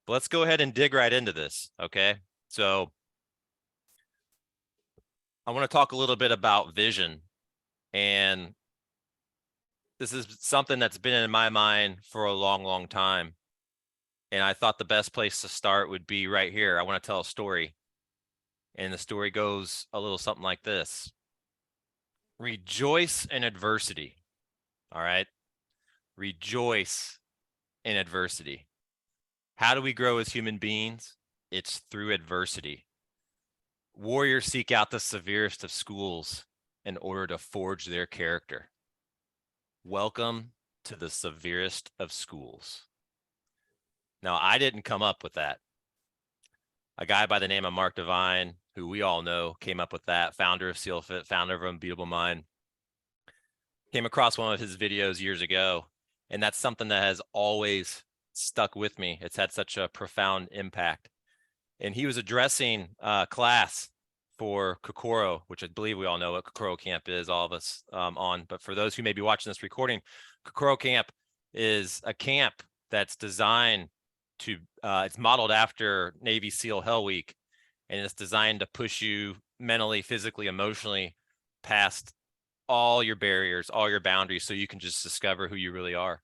But let's go ahead and dig right into this, okay? So I want to talk a little bit about vision, and this is something that's been in my mind for a long, long time. And I thought the best place to start would be right here. I want to tell a story. And the story goes a little something like this. Rejoice in adversity. All right. Rejoice in adversity. How do we grow as human beings? It's through adversity. Warriors seek out the severest of schools in order to forge their character. Welcome to the severest of schools. Now, I didn't come up with that. A guy by the name of Mark Divine, who we all know, came up with that, founder of SealFit, founder of Unbeatable Mind. Came across one of his videos years ago, and that's something that has always stuck with me. It's had such a profound impact. And he was addressing class for Kokoro, which I believe we all know what Kokoro Camp is, all of us on. But for those who may be watching this recording, Kokoro Camp is a camp that's designed to, it's modeled after Navy SEAL Hell Week, and it's designed to push you mentally, physically, emotionally past all your barriers, all your boundaries, so you can just discover who you really are.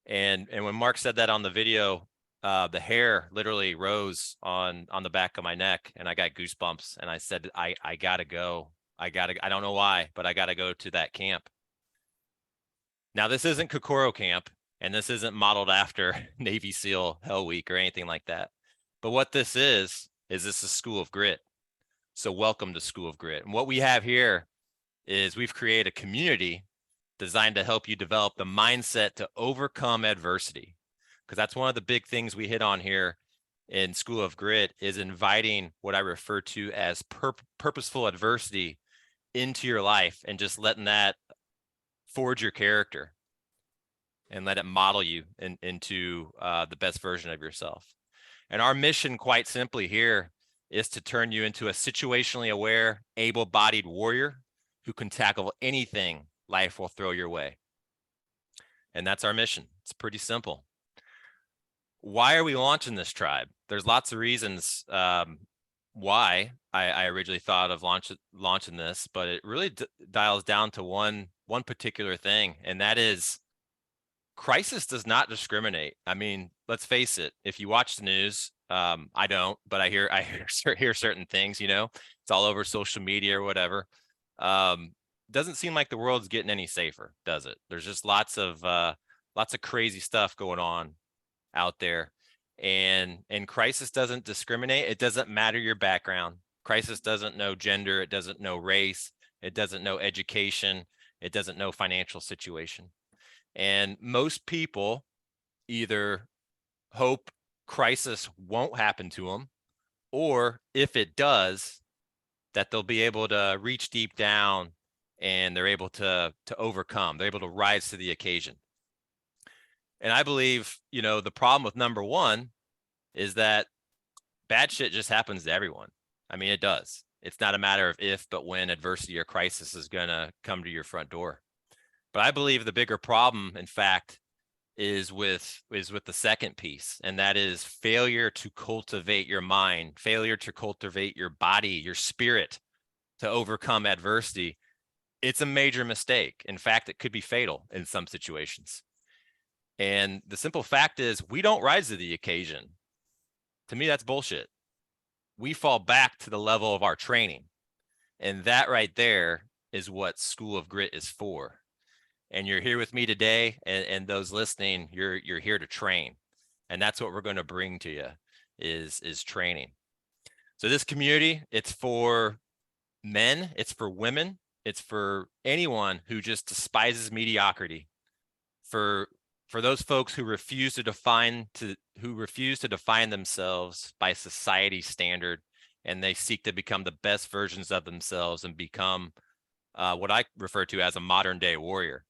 And when Mark said that on the video, the hair literally rose on the back of my neck, and I got goosebumps. And I said, I gotta go. I don't know why, but I gotta go to that camp. Now, this isn't Kokoro Camp, and this isn't modeled after Navy SEAL Hell Week or anything like that. But what this is this is School of Grit. So welcome to School of Grit. And what we have here is we've created a community designed to help you develop the mindset to overcome adversity. Because that's one of the big things we hit on here in School of Grit, is inviting what I refer to as purposeful adversity into your life, and just letting that forge your character and let it model you into the best version of yourself. And our mission, quite simply here, is to turn you into a situationally aware, able-bodied warrior who can tackle anything life will throw your way. And that's our mission. It's pretty simple. Why are we launching this tribe? There's lots of reasons why I originally thought of launching this, but it really dials down to one particular thing, and that is crisis does not discriminate. I mean, let's face it. If you watch the news, I don't, but I hear certain things. You know, it's all over social media or whatever. Doesn't seem like the world's getting any safer, does it? There's just lots of crazy stuff going on out there, and crisis doesn't discriminate. It doesn't matter your background. Crisis doesn't know gender. It doesn't know race. It doesn't know education. It doesn't know financial situation. And most people either hope crisis won't happen to them, or if it does, that they'll be able to reach deep down and they're able to overcome. They're able to rise to the occasion. And I believe, you know, the problem with number one is that bad shit just happens to everyone. I mean, it does. It's not a matter of if, but when adversity or crisis is going to come to your front door. But I believe the bigger problem, in fact, is with the second piece, and that is failure to cultivate your mind, failure to cultivate your body, your spirit to overcome adversity. It's a major mistake. In fact, it could be fatal in some situations. And the simple fact is, we don't rise to the occasion. To me, that's bullshit. We fall back to the level of our training. And that right there is what School of Grit is for. And you're here with me today, and those listening, you're here to train. And that's what we're going to bring to you is training. So this community, it's for men, it's for women, it's for anyone who just despises mediocrity. For those folks who refuse to define themselves by society's standard, and they seek to become the best versions of themselves and become what I refer to as a modern day warrior.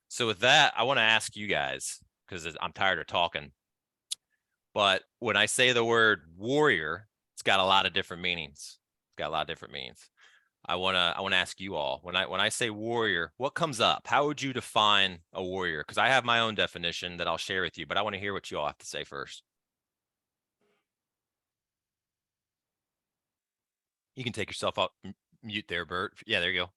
So with that, I want to ask you guys, because I'm tired of talking, but when I say the word warrior, it's got a lot of different meanings. It's got a lot of different meanings. I want to ask you all, when I say warrior, what comes up? How would you define a warrior? Because I have my own definition that I'll share with you, but I want to hear what you all have to say first. You can take yourself off mute there, Bert. Yeah, there you go.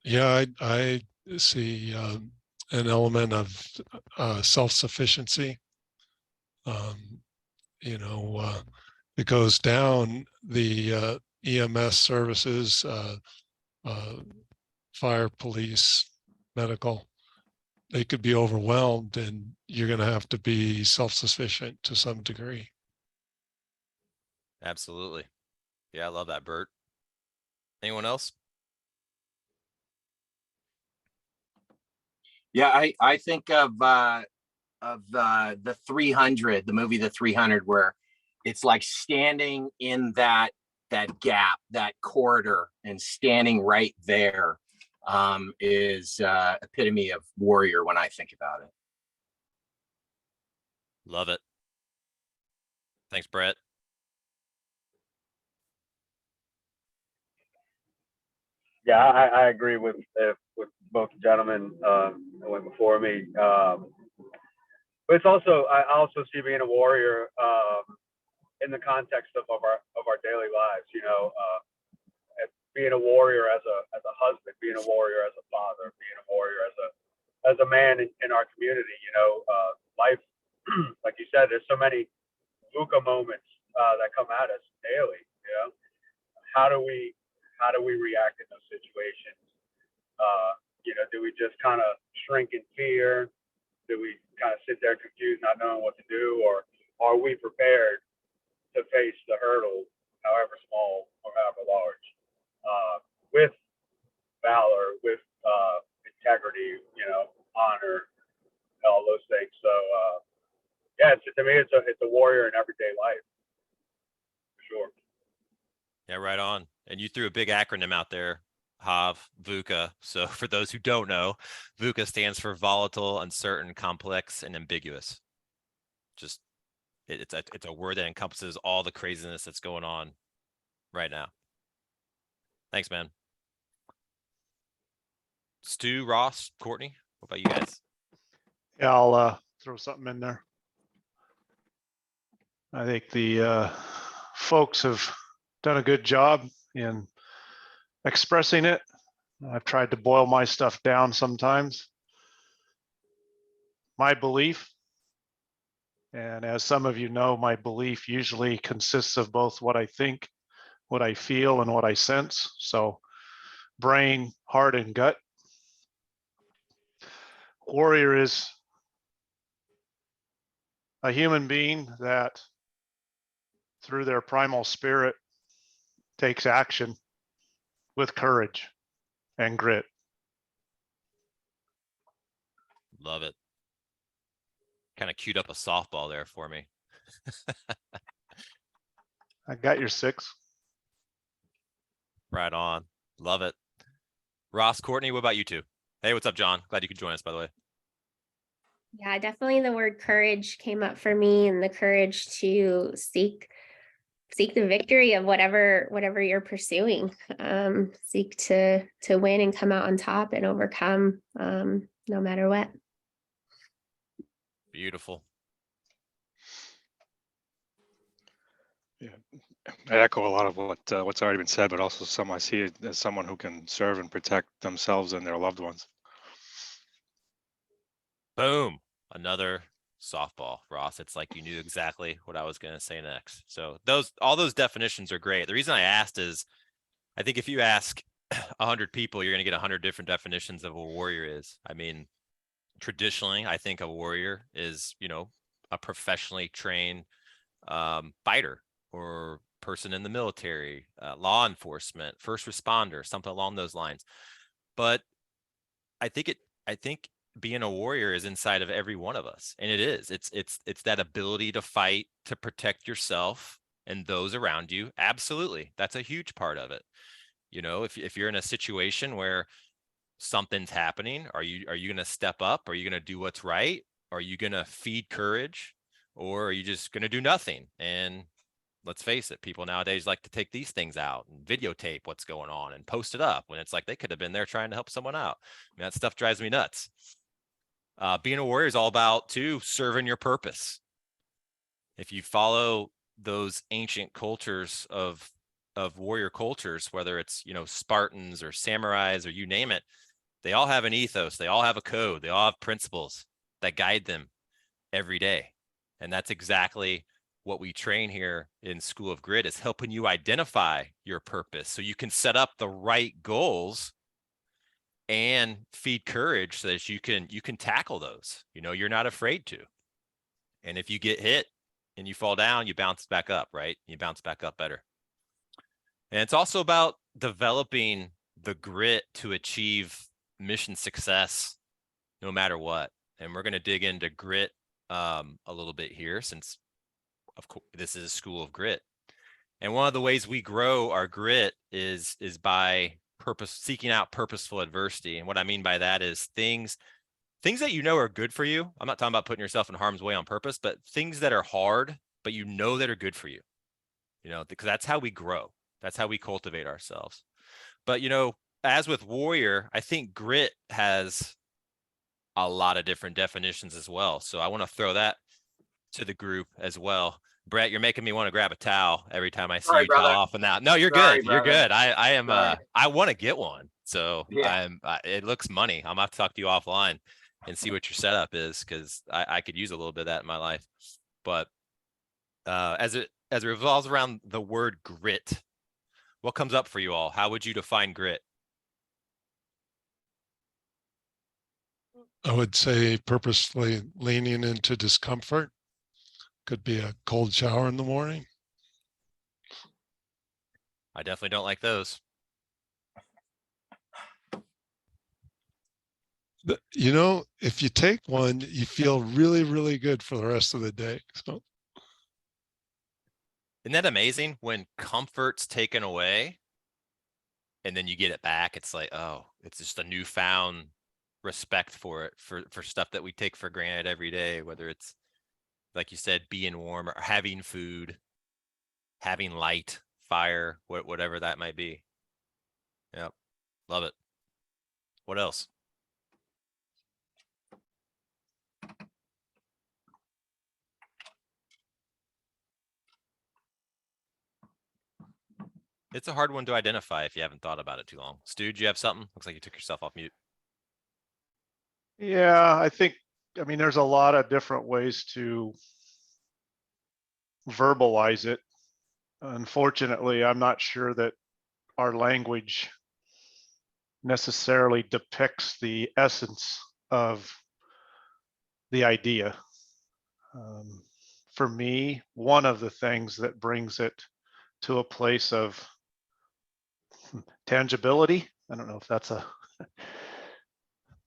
Yeah, I see an element of self-sufficiency. You know, it goes down the EMS services, fire, police, medical. They could be overwhelmed, and you're going to have to be self-sufficient to some degree. Absolutely. Yeah, I love that, Bert. Anyone else? Yeah, I think of the 300, the movie The 300, where it's like standing in that gap, that corridor, and standing right there is epitome of warrior when I think about it. Love it. Thanks, Brett. Yeah, I agree with both gentlemen that went before me. But it's also, I also see being a warrior in the context of our daily lives. You know, being a warrior as a husband, being a warrior as a father, being a warrior as a man in our community. You know, life, like you said, there's so many VUCA moments that come at us daily. You know, how do we react in those situations? You know, do we just kind of shrink in fear? Do we kind of sit there confused, not knowing what to do, or are we prepared to face the hurdle, however small or however large, with valor, with integrity, you know, honor, all those things? So yeah, to me, it's a warrior in everyday life, for sure. Yeah, right on. And you threw a big acronym out there, HAV, VUCA. So for those who don't know, VUCA stands for volatile, uncertain, complex, and ambiguous. Just it's a word that encompasses all the craziness that's going on right now. Thanks, man. Stu, Ross, Courtney, what about you guys? Yeah, I'll throw something in there. I think the folks have done a good job in expressing it. I've tried to boil my stuff down sometimes. My belief, and as some of you know, my belief usually consists of both what I think, what I feel, and what I sense. So brain, heart, and gut. Warrior is a human being that through their primal spirit takes action with courage and grit. Love it. Kind of queued up a softball there for me. I got your 6. Right on. Love it. Ross, Courtney, what about you two? Hey, what's up, John? Glad you could join us, by the way. Yeah, definitely the word courage came up for me, and the courage to seek the victory of whatever you're pursuing. Seek to win and come out on top and overcome no matter what. Beautiful. Yeah, I echo a lot of what's already been said, but also I see it as someone who can serve and protect themselves and their loved ones. Boom. Another softball, Ross. It's like you knew exactly what I was going to say next. So all those definitions are great. The reason I asked is I think if you ask 100 people, you're going to get 100 different definitions of what a warrior is. I mean, traditionally, I think a warrior is, you know, a professionally trained fighter or person in the military, law enforcement, first responder, something along those lines. But I think being a warrior is inside of every one of us, and it is. It's that ability to fight, to protect yourself and those around you. Absolutely, that's a huge part of it. You know, if you're in a situation where something's happening, are you going to step up? Are you going to do what's right? Are you going to feed courage, or are you just going to do nothing? And let's face it, people nowadays like to take these things out and videotape what's going on and post it up when it's like they could have been there trying to help someone out. I mean, that stuff drives me nuts. Being a warrior is all about serving your purpose. If you follow those ancient cultures of of warrior cultures, whether it's, you know, Spartans or samurais or you name it, they all have an ethos, they all have a code, they all have principles that guide them every day. And that's exactly what we train here in School of Grit, is helping you identify your purpose so you can set up the right goals and feed courage so that you can tackle those. You know, you're not afraid to. And if you get hit and you fall down, you bounce back up, right? You bounce back up better. And it's also about developing the grit to achieve mission success no matter what. And we're going to dig into grit a little bit here, since of course this is a School of Grit. And one of the ways we grow our grit is by seeking out purposeful adversity. And what I mean by that is things that you know are good for you. I'm not talking about putting yourself in harm's way on purpose, but things that are hard, but you know that are good for you. You know, because that's how we grow. That's how we cultivate ourselves. But, you know, as with warrior, I think grit has a lot of different definitions as well. So I want to throw that to the group as well. Brett, you're making me want to grab a towel every time I see Sorry, you towel brother. off and that. No, you're Sorry, good. You're brother. good. I am. Sorry. I want to get one. So Yeah. it looks money. I'm gonna have to talk to you offline and see what your setup is, because I could use a little bit of that in my life. But as it revolves around the word grit, what comes up for you all? How would you define grit? I would say purposefully leaning into discomfort. Could be a cold shower in the morning. I definitely don't like those. But, you know, if you take one, you feel really, really good for the rest of the day. So Isn't that amazing when comfort's taken away and then you get it back? It's like, oh, it's just a newfound respect for it, for stuff that we take for granted every day, whether it's, like you said, being warm or having food, having light, fire, whatever that might be. Yep. Love it. What else? It's a hard one to identify if you haven't thought about it too long. Stu, do you have something? Looks like you took yourself off mute. Yeah, I mean, there's a lot of different ways to verbalize it. Unfortunately, I'm not sure that our language necessarily depicts the essence of the idea. For me, one of the things that brings it to a place of tangibility, I don't know if that's a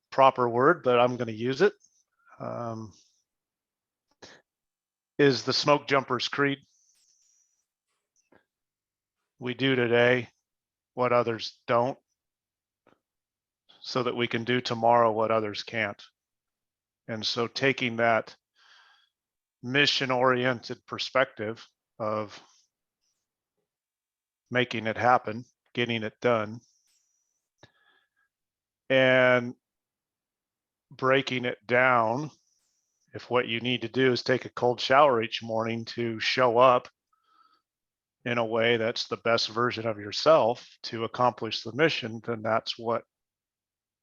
proper word, but I'm going to use it, is the Smoke Jumpers Creed. We do today what others don't, so that we can do tomorrow what others can't. And so taking that mission-oriented perspective of making it happen, getting it done, and breaking it down, if what you need to do is take a cold shower each morning to show up in a way that's the best version of yourself to accomplish the mission, then that's what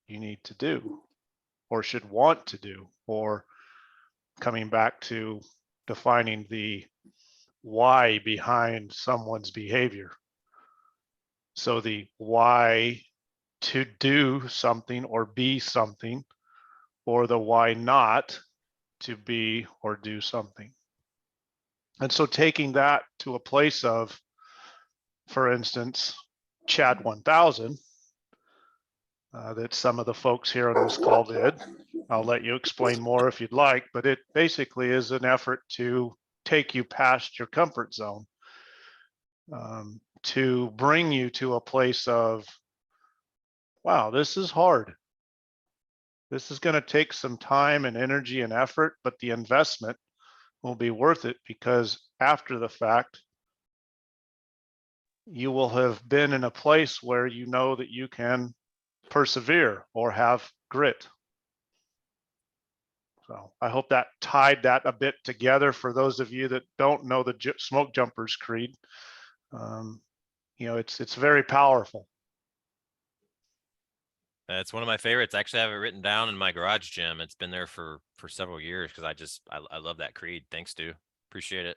you need to do, or should want to do. Or coming back to defining the why behind someone's behavior. So the why to do something or be something, or the why not to be or do something. And so taking that to a place of, for instance, Chad 1000, that some of the folks here on this call did. I'll let you explain more if you'd like, but it basically is an effort to take you past your comfort zone, to bring you to a place of, wow, this is hard. This is going to take some time and energy and effort, but the investment will be worth it, because after the fact, you will have been in a place where you know that you can persevere or have grit. So I hope that tied that a bit together for those of you that don't know the Smoke Jumpers Creed. it's very powerful. It's one of my favorites. Actually, I have it written down in my garage gym. It's been there for several years because I love that creed. Thanks, Stu. Appreciate it.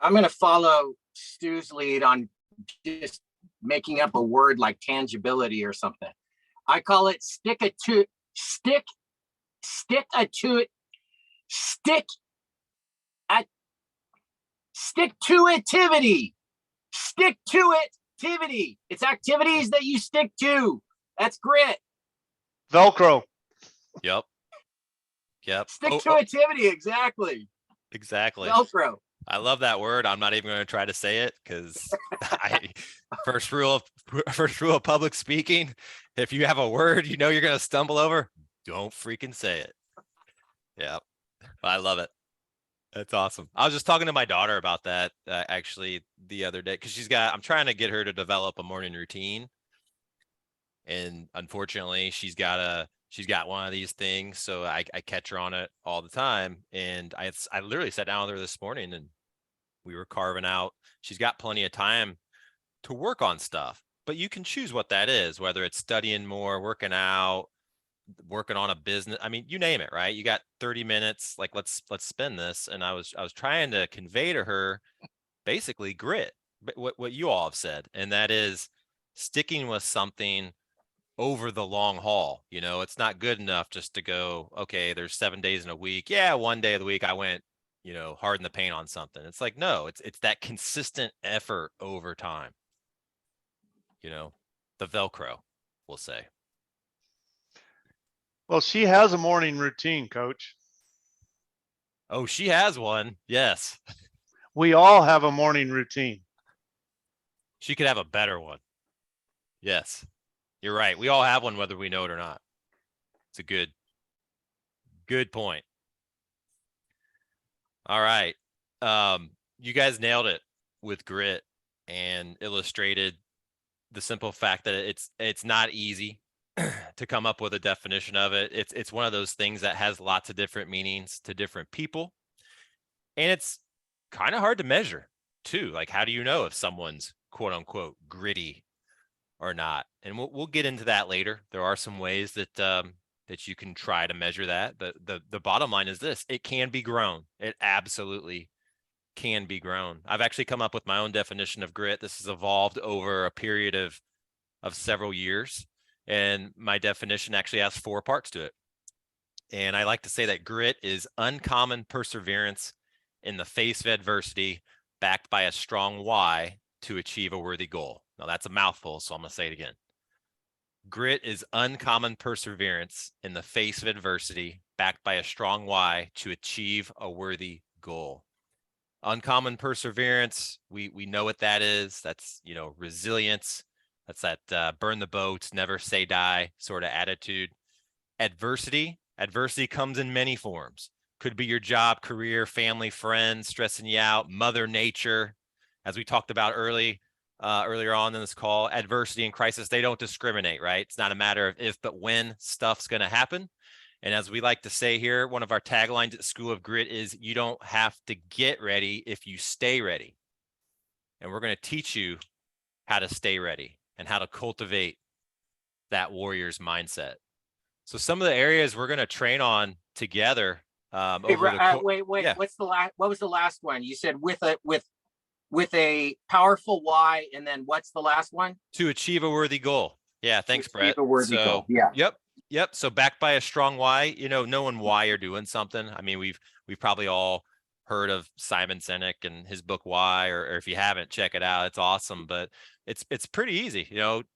I'm going to follow Stu's lead on just making up a word like tangibility or something. I call it stick-a-to-itiveness. Stick-to-itivity. It's activities that you stick to. That's grit. Velcro. Yep. Stick-to-itivity, exactly. Exactly. Velcro. I love that word. I'm not even going to try to say it because first rule of public speaking, if you have a word you know you're going to stumble over, don't freaking say it. Yeah, I love it. That's awesome. I was just talking to my daughter about that actually the other day because I'm trying to get her to develop a morning routine. And unfortunately, she's got one of these things. So I catch her on it all the time. And I literally sat down with her this morning and we were carving out. She's got plenty of time to work on stuff, but you can choose what that is, whether it's studying more, working out, working on a business. I mean, you name it, right? You got 30 minutes, like let's spend this. And I was trying to convey to her basically grit, but what you all have said, and that is sticking with something over the long haul. It's not good enough just to go, okay, there's 7 days in a week. Yeah, one day of the week I went, hard in the paint on something. It's like, no, it's that consistent effort over time. The Velcro, we'll say. Well, she has a morning routine, Coach. Oh, she has one. Yes. We all have a morning routine. She could have a better one. Yes, you're right. We all have one, whether we know it or not. It's a good point. All right. You guys nailed it with grit and illustrated the simple fact that it's not easy to come up with a definition of it. It's one of those things that has lots of different meanings to different people. And it's kind of hard to measure too. Like, how do you know if someone's quote unquote gritty or not? And we'll get into that later. There are some ways that you can try to measure that. The bottom line is this: it can be grown. It absolutely can be grown. I've actually come up with my own definition of grit. This has evolved over a period of several years. And my definition actually has 4 parts to it. And I like to say that grit is uncommon perseverance in the face of adversity, backed by a strong why to achieve a worthy goal. Now that's a mouthful, so I'm going to say it again. Grit is uncommon perseverance in the face of adversity, backed by a strong why to achieve a worthy goal. Uncommon perseverance, we know what that is. That's, resilience. That's that burn the boats, never say die sort of attitude. Adversity comes in many forms. Could be your job, career, family, friends stressing you out, Mother Nature. As we talked about earlier on in this call, adversity and crisis, they don't discriminate, right? It's not a matter of if, but when stuff's going to happen. And as we like to say here, one of our taglines at School of Grit is, you don't have to get ready if you stay ready. And we're going to teach you how to stay ready and how to cultivate that warrior's mindset. So some of the areas we're going to train on together. Wait. Yeah. What was the last one? You said with a powerful why, and then what's the last one? To achieve a worthy goal. Yeah, thanks, Brett. A worthy goal. Yeah. Yep. So backed by a strong why, knowing why you're doing something. I mean, we've probably all heard of Simon Sinek and his book Why, or if you haven't, check it out. It's awesome, but it's pretty easy.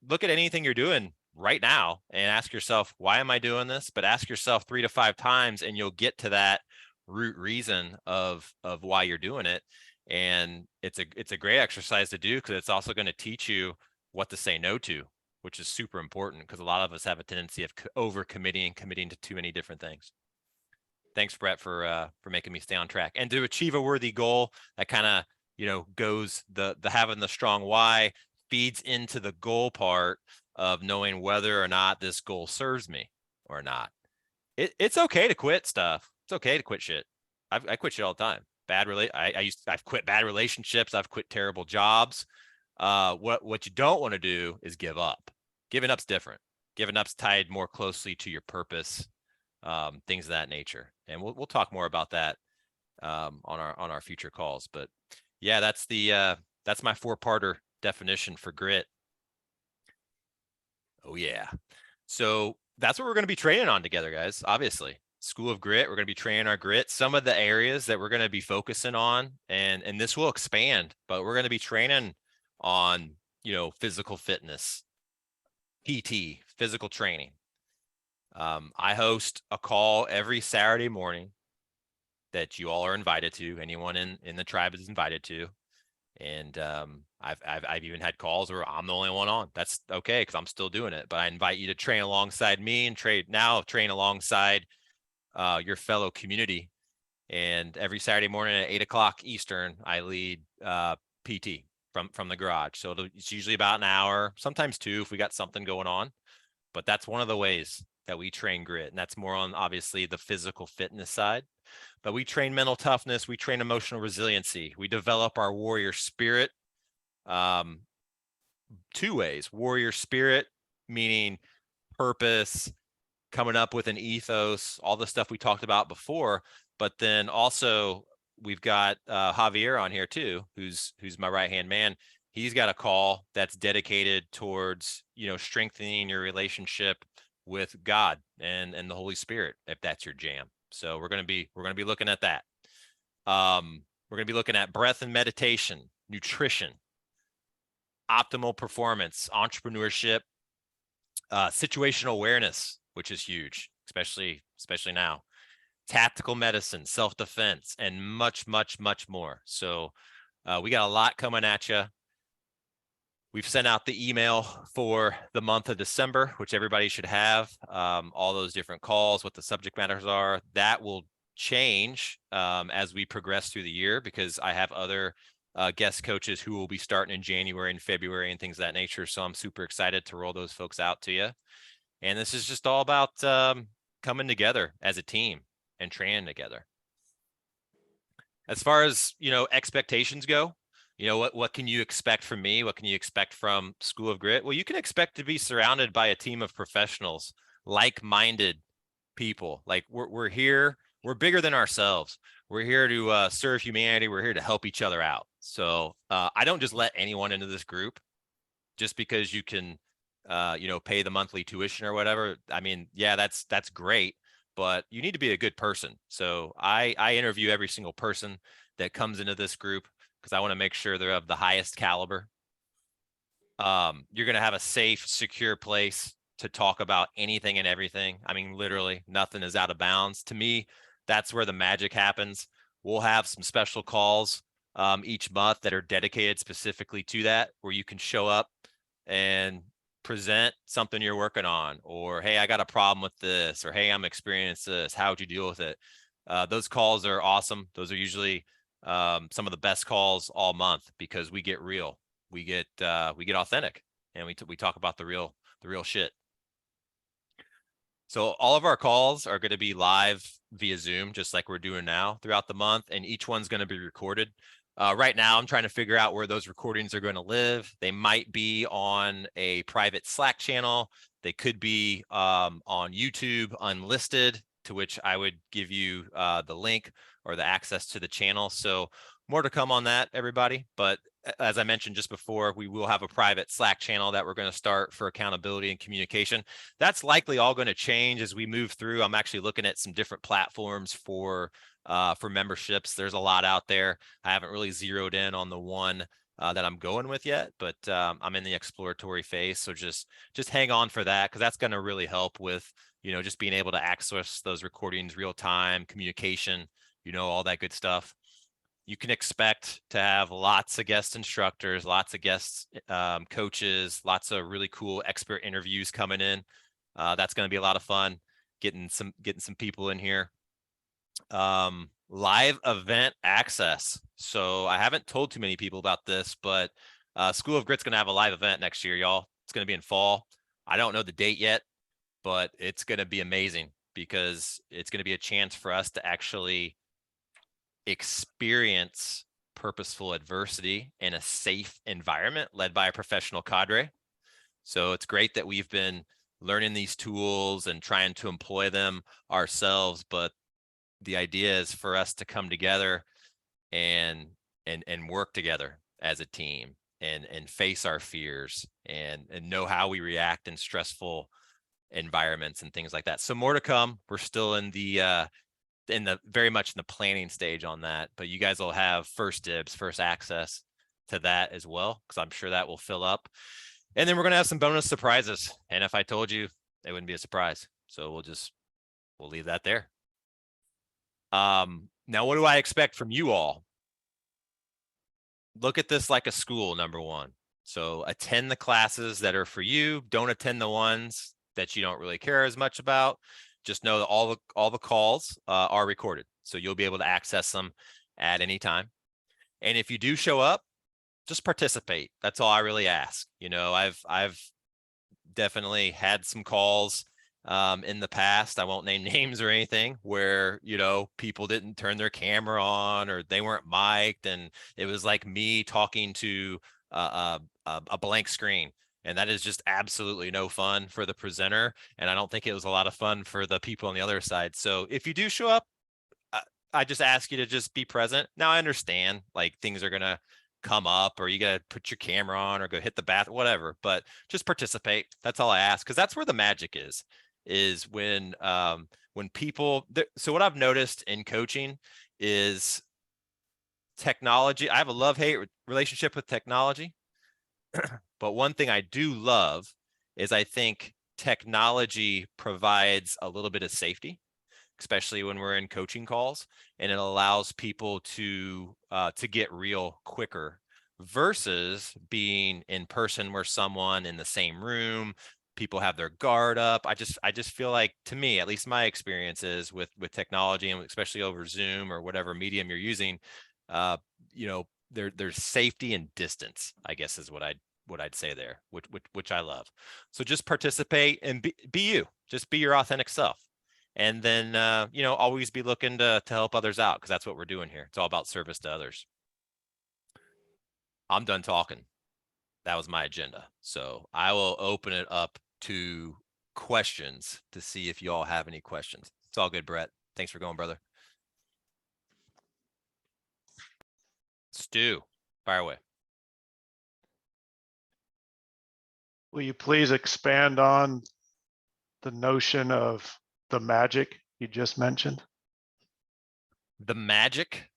Look at anything you're doing right now and ask yourself, why am I doing this? But ask yourself 3 to 5 times and you'll get to that root reason of why you're doing it. And it's a great exercise to do, because it's also going to teach you what to say no to, which is super important, because a lot of us have a tendency of over-committing and committing to too many different things. Thanks, Brett, for making me stay on track. And to achieve a worthy goal, that kind of, goes the having the strong why feeds into the goal part of knowing whether or not this goal serves me or not. It's okay to quit stuff. It's okay to quit shit. I quit shit all the time. I've quit bad relationships. I've quit terrible jobs. What you don't want to do is give up. Giving up's different. Giving up's tied more closely to your purpose, things of that nature. And we'll talk more about that on our future calls. But yeah, that's my 4-parter definition for grit. Oh yeah. So that's what we're going to be training on together, guys. Obviously, School of Grit. We're going to be training our grit. Some of the areas that we're going to be focusing on, and this will expand, but we're going to be training on, physical fitness, PT, physical training. I host a call every Saturday morning that you all are invited to. Anyone in the tribe is invited to. And I've even had calls where I'm the only one on. That's okay, because I'm still doing it. But I invite you to train alongside me and train alongside your fellow community. And every Saturday morning at 8 o'clock Eastern, I lead PT from the garage. So it's usually about an hour, sometimes 2 if we got something going on. But that's one of the ways that we train grit. And that's more on, obviously, the physical fitness side. But we train mental toughness. We train emotional resiliency. We develop our warrior spirit 2 ways. Warrior spirit, meaning purpose, coming up with an ethos, all the stuff we talked about before. But then also we've got Javier on here too, who's my right-hand man. He's got a call that's dedicated towards, strengthening your relationship with God and the Holy Spirit, if that's your jam. So we're going to be looking at that. We're going to be looking at breath and meditation, nutrition, optimal performance, entrepreneurship, situational awareness, which is huge, especially now, tactical medicine, self-defense, and much, much, much more. So we got a lot coming at you. We've sent out the email for the month of December, which everybody should have, all those different calls, what the subject matters are. That will change as we progress through the year, because I have other guest coaches who will be starting in January and February and things of that nature. So I'm super excited to roll those folks out to you. And this is just all about coming together as a team and training together. As far as, expectations go, what can you expect from me? What can you expect from School of Grit? Well, you can expect to be surrounded by a team of professionals, like-minded people. Like we're here, we're bigger than ourselves. We're here to serve humanity. We're here to help each other out. So I don't just let anyone into this group just because you can, pay the monthly tuition or whatever. I mean, yeah, that's great, but you need to be a good person. So I interview every single person that comes into this group, because I want to make sure they're of the highest caliber. You're going to have a safe, secure place to talk about anything and everything. I mean, literally nothing is out of bounds. To me, that's where the magic happens. We'll have some special calls each month that are dedicated specifically to that, where you can show up and present something you're working on, or, hey, I got a problem with this, or, hey, I'm experiencing this. How would you deal with it? Those calls are awesome. Those are usually some of the best calls all month, because we get real, we get authentic, and we talk about the real shit. So all of our calls are going to be live via Zoom, just like we're doing now, throughout the month, and each one's going to be recorded. Right now, I'm trying to figure out where those recordings are going to live. They might be on a private Slack channel. They could be on YouTube unlisted, to which I would give you the link or the access to the channel. So more to come on that, everybody. But as I mentioned just before, we will have a private Slack channel that we're going to start for accountability and communication. That's likely all going to change as we move through. I'm actually looking at some different platforms for memberships. There's a lot out there. I haven't really zeroed in on the one that I'm going with yet, but I'm in the exploratory phase. So just hang on for that, because that's going to really help with, just being able to access those recordings real time, communication, all that good stuff. You can expect to have lots of guest instructors, lots of guest coaches, lots of really cool expert interviews coming in. That's going to be a lot of fun, getting some people in here. Live event access. So I haven't told too many people about this, but School of Grit's going to have a live event next year, y'all. It's going to be in fall. I don't know the date yet, but it's going to be amazing, because it's going to be a chance for us to actually experience purposeful adversity in a safe environment led by a professional cadre. So it's great that we've been learning these tools and trying to employ them ourselves, but the idea is for us to come together and work together as a team and face our fears and know how we react in stressful environments and things like that. So more to come. We're still in the very much in the planning stage on that, but you guys will have first dibs, first access to that as well, because I'm sure that will fill up. And then we're going to have some bonus surprises. And if I told you, it wouldn't be a surprise. So we'll leave that there. Now, what do I expect from you all? Look at this like a school, number one. So attend the classes that are for you. Don't attend the ones that you don't really care as much about. Just know that all the calls are recorded. So you'll be able to access them at any time. And if you do show up, just participate. That's all I really ask. You know, I've definitely had some calls in the past, I won't name names or anything, where, you know, people didn't turn their camera on or they weren't mic'd, and it was like me talking to a blank screen. And that is just absolutely no fun for the presenter. And I don't think it was a lot of fun for the people on the other side. So if you do show up, I just ask you to just be present. Now I understand like things are going to come up, or you got to put your camera on or go hit the bath, whatever, but just participate. That's all I ask. Cause that's where the magic is when people, so what I've noticed in coaching is technology. I have a love-hate relationship with technology. But one thing I do love is I think technology provides a little bit of safety, especially when we're in coaching calls, and it allows people to get real quicker versus being in person where someone in the same room, people have their guard up. I just feel like, to me, at least my experiences with technology, and especially over Zoom or whatever medium you're using, you know, there's safety and distance, I guess is what I'd say there, which I love. So just participate and be you, just be your authentic self. And then, you know, always be looking to help others out, because that's what we're doing here. It's all about service to others. I'm done talking. That was my agenda. So I will open it up to questions to see if you all have any questions. It's all good, Brett. Thanks for going, brother. Stu, fire away. Will you please expand on the notion of the magic you just mentioned? The magic?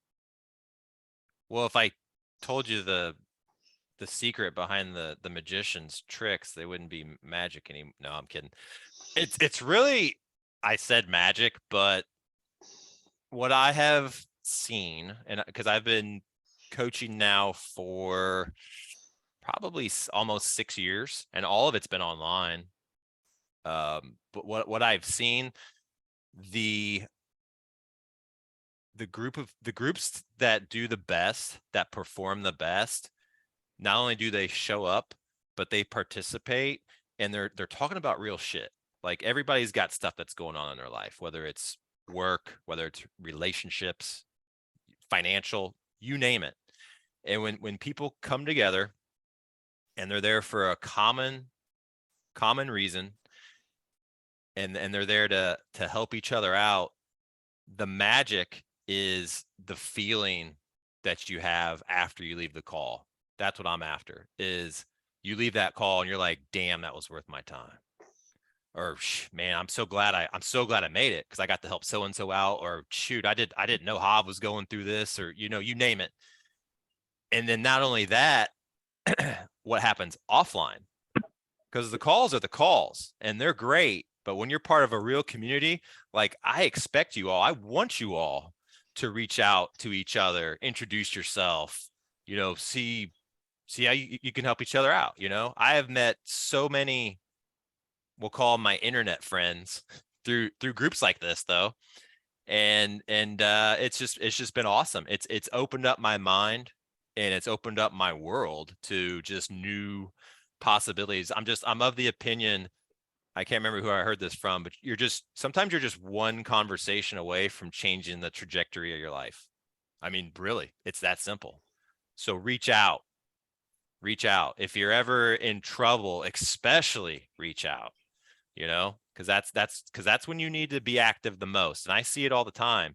Well, if I told you the secret behind the magician's tricks, they wouldn't be magic anymore. No, I'm kidding. It's really, I said magic, but what I have seen, and because I've been coaching now for probably almost 6 years, and all of it's been online. But what I've seen, the groups that do the best, that perform the best, not only do they show up, but they participate, and they're talking about real shit. Like, everybody's got stuff that's going on in their life, whether it's work, whether it's relationships, financial, you name it. And when people come together and they're there for a common reason, and they're there to help each other out, the magic is the feeling that you have after you leave the call. That's what I'm after, is you leave that call and you're like, damn, that was worth my time. Or, man, I'm so glad I made it, because I got to help so-and-so out. Or, shoot, I didn't know how I was going through this, or, you know, you name it. And then not only that, what happens offline, because the calls are the calls and they're great. But when you're part of a real community, like, I expect you all, I want you all to reach out to each other, introduce yourself, you know, see how you can help each other out. You know, I have met so many, we'll call them my internet friends, through groups like this, though. And it's just been awesome. It's opened up my mind, and it's opened up my world to just new possibilities. I'm of the opinion, I can't remember who I heard this from, but sometimes you're just one conversation away from changing the trajectory of your life. I mean, really, it's that simple. So reach out. Reach out. If you're ever in trouble, especially reach out, you know, because that's when you need to be active the most. And I see it all the time.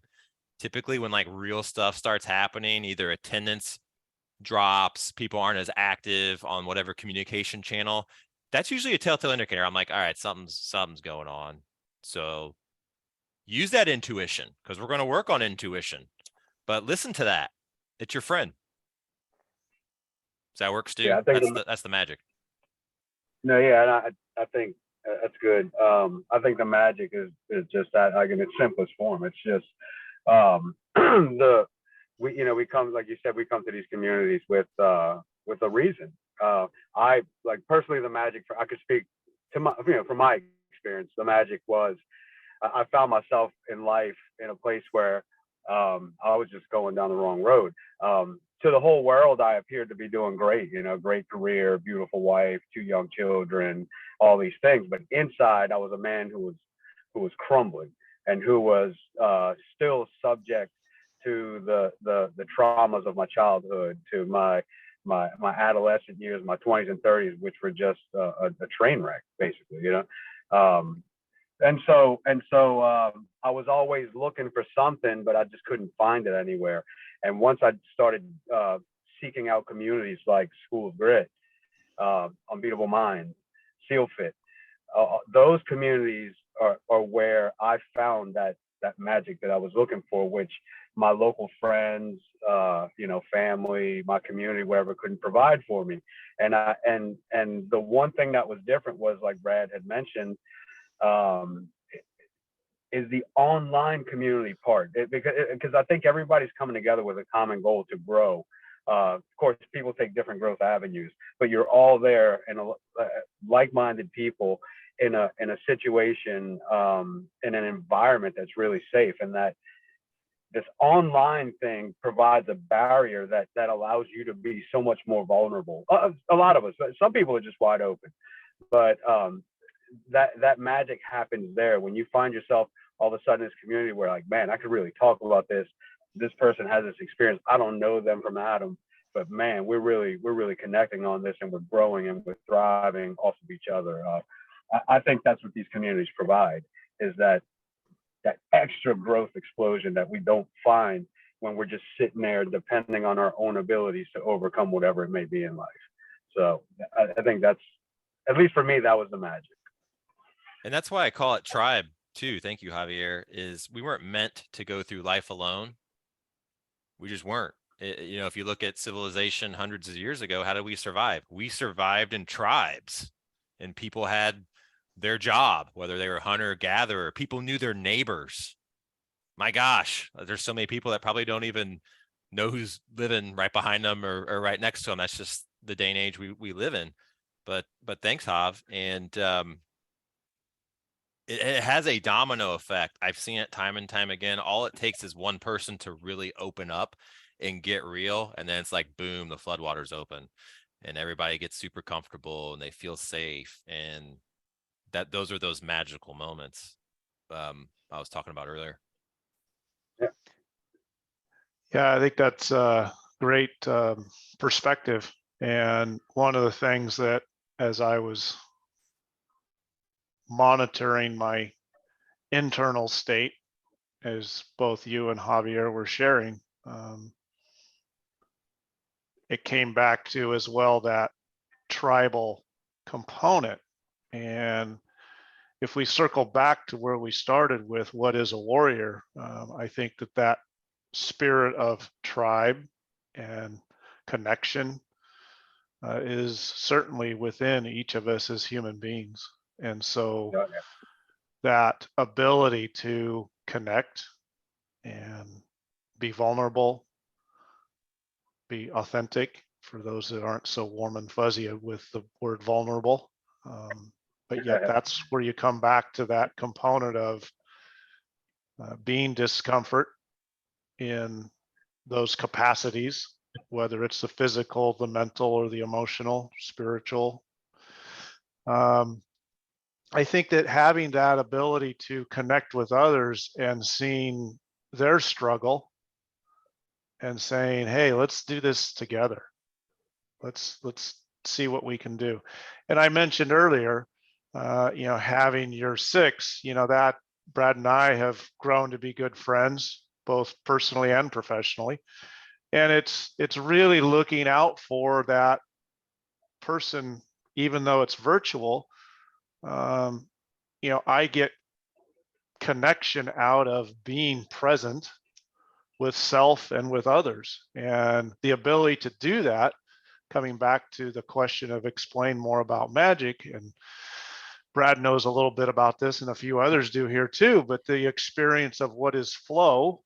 Typically when like real stuff starts happening, either attendance drops, people aren't as active on whatever communication channel, that's usually a telltale indicator. I'm like, all right, something's going on. So use that intuition, because we're going to work on intuition, but listen to that. It's your friend. Does that work, Stu? Yeah, I think That's the magic. No, yeah, and I think that's good. I think the magic is just that, like in its simplest form. It's just we come, like you said, we come to these communities with a reason. I like personally the magic, I could speak to my, from my experience, the magic was I found myself in life in a place where I was just going down the wrong road. To the whole world, I appeared to be doing great, great career, beautiful wife, 2 young children, all these things. But inside, I was a man who was crumbling and who was still subject to the traumas of my childhood, to my adolescent years, my 20s and 30s, which were just a train wreck, basically, and so I was always looking for something, but I just couldn't find it anywhere. And once I started seeking out communities like School of Grit, Unbeatable Minds, Seal Fit, those communities are where I found that magic that I was looking for, which my local friends, family, my community, wherever, couldn't provide for me. And the one thing that was different was, like Brad had mentioned, is the online community part, because I think everybody's coming together with a common goal to grow. Of course, people take different growth avenues, but you're all there and like-minded people in a situation, in an environment that's really safe, and that this online thing provides a barrier that allows you to be so much more vulnerable. A lot of us, some people are just wide open, but that magic happens there when you find yourself all of a sudden in this community where, like, man, I could really talk about this. This person has this experience. I don't know them from Adam, but man, we're really connecting on this, and we're growing and we're thriving off of each other. I think that's what these communities provide, is that extra growth explosion that we don't find when we're just sitting there depending on our own abilities to overcome whatever it may be in life. So I think that's, at least for me, that was the magic. And that's why I call it tribe too. Thank you, Javier. Is we weren't meant to go through life alone. We just weren't. If you look at civilization hundreds of years ago, how did we survive? We survived in tribes, and people had their job, whether they were hunter gatherer. People knew their neighbors. My gosh, there's so many people that probably don't even know who's living right behind them or right next to them. That's just the day and age we live in. But thanks, Hav. And it has a domino effect. I've seen it time and time again. All it takes is one person to really open up and get real, and then it's like, boom, the floodwaters open, and everybody gets super comfortable and they feel safe. And those are those magical moments I was talking about earlier. Yeah, I think that's a great perspective. And one of the things that, as I was monitoring my internal state, as both you and Javier were sharing, it came back to as well that tribal component. And if we circle back to where we started with what is a warrior, I think that spirit of tribe and connection is certainly within each of us as human beings. And so that ability to connect and be vulnerable, be authentic, for those that aren't so warm and fuzzy with the word vulnerable. But yet that's where you come back to that component of being discomfort in those capacities, whether it's the physical, the mental, or the emotional, spiritual. I think that having that ability to connect with others and seeing their struggle and saying, hey, let's do this together. Let's see what we can do. And I mentioned earlier, having your 6, that Brad and I have grown to be good friends, both personally and professionally. And it's really looking out for that person, even though it's virtual. I get connection out of being present with self and with others. And the ability to do that, coming back to the question of explain more about magic, and Brad knows a little bit about this and a few others do here too, but the experience of what is flow,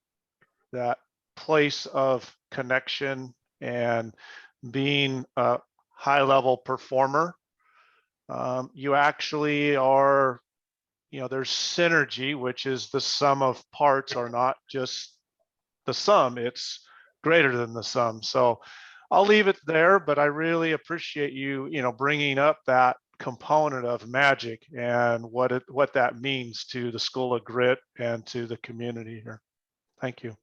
that place of connection and being a high level performer, you actually are, there's synergy, which is the sum of parts are not just the sum, it's greater than the sum. So I'll leave it there, but I really appreciate you, bringing up that component of magic and what that means to the School of Grit and to the community here. Thank you.